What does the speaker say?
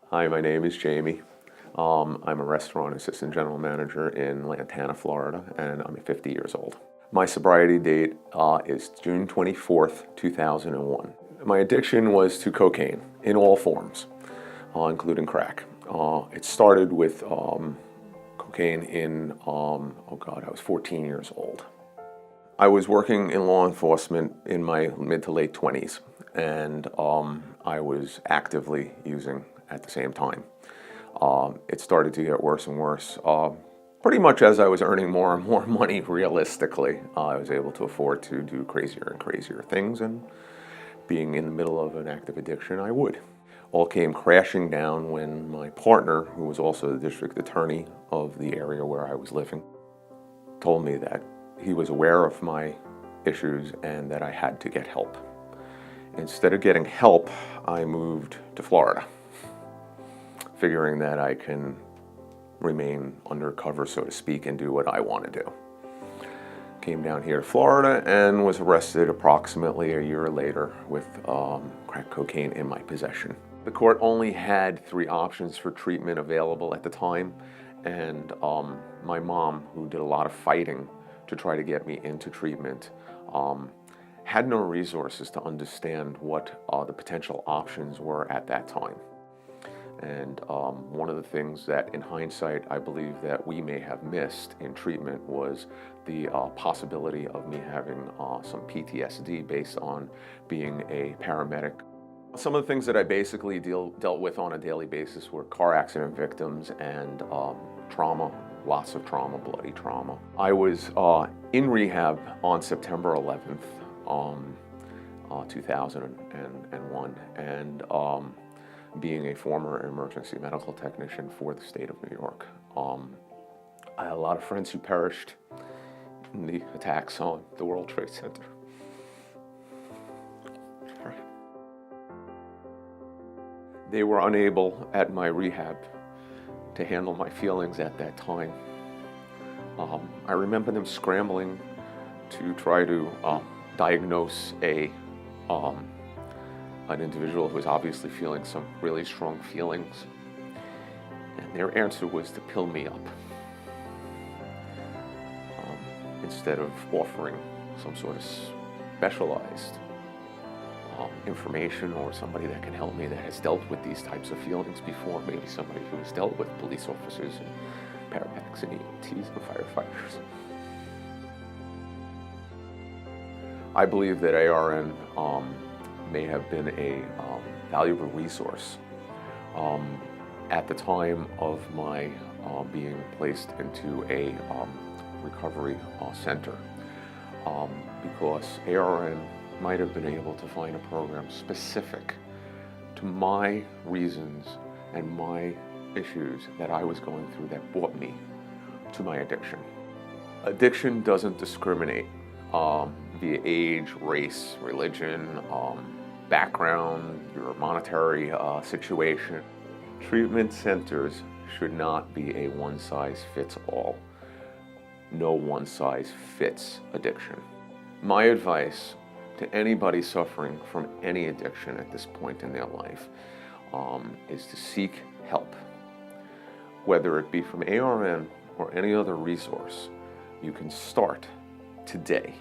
Hi, my name is Jamie. I'm a restaurant assistant general manager in Lantana, Florida, and I'm 50 years old. My sobriety date is June 24th, 2001. My addiction was to cocaine in all forms, including crack. It started with cocaine in, I was 14 years old. I was working in law enforcement in my mid to late 20s, and I was actively using at the same time. It started to get worse and worse. Pretty much as I was earning more and more money, realistically, I was able to afford to do crazier and crazier things, and being in the middle of an active addiction, I would. All came crashing down when my partner, who was also the district attorney of the area where I was living, told me that he was aware of my issues and that I had to get help. Instead of getting help, I moved to Florida, figuring that I can remain undercover, so to speak, and do what I want to do. Came down here to Florida and was arrested approximately a year later with crack cocaine in my possession. The court only had 3 options for treatment available at the time, and my mom, who did a lot of fighting to try to get me into treatment, had no resources to understand what the potential options were at that time. And one of the things that, in hindsight, I believe that we may have missed in treatment was the possibility of me having some PTSD based on being a paramedic. Some of the things that I basically dealt with on a daily basis were car accident victims and trauma, lots of trauma, bloody trauma. I was in rehab on September 11th, 2001, and being a former emergency medical technician for the state of New York. I had a lot of friends who perished in the attacks on the World Trade Center. They were unable at my rehab to handle my feelings at that time. I remember them scrambling to try to diagnose an individual who was obviously feeling some really strong feelings, and their answer was to pill me up instead of offering some sort of specialized information or somebody that can help me that has dealt with these types of feelings before, maybe somebody who has dealt with police officers and paramedics and EMTs and firefighters. I believe that ARN may have been a valuable resource at the time of my being placed into a recovery center, because ARN might have been able to find a program specific to my reasons and my issues that I was going through that brought me to my addiction. Addiction doesn't discriminate via age, race, religion, background, your monetary situation. Treatment centers should not be a one-size-fits-all. No one-size-fits addiction. My advice to anybody suffering from any addiction at this point in their life is to seek help. Whether it be from ARN or any other resource, you can start today.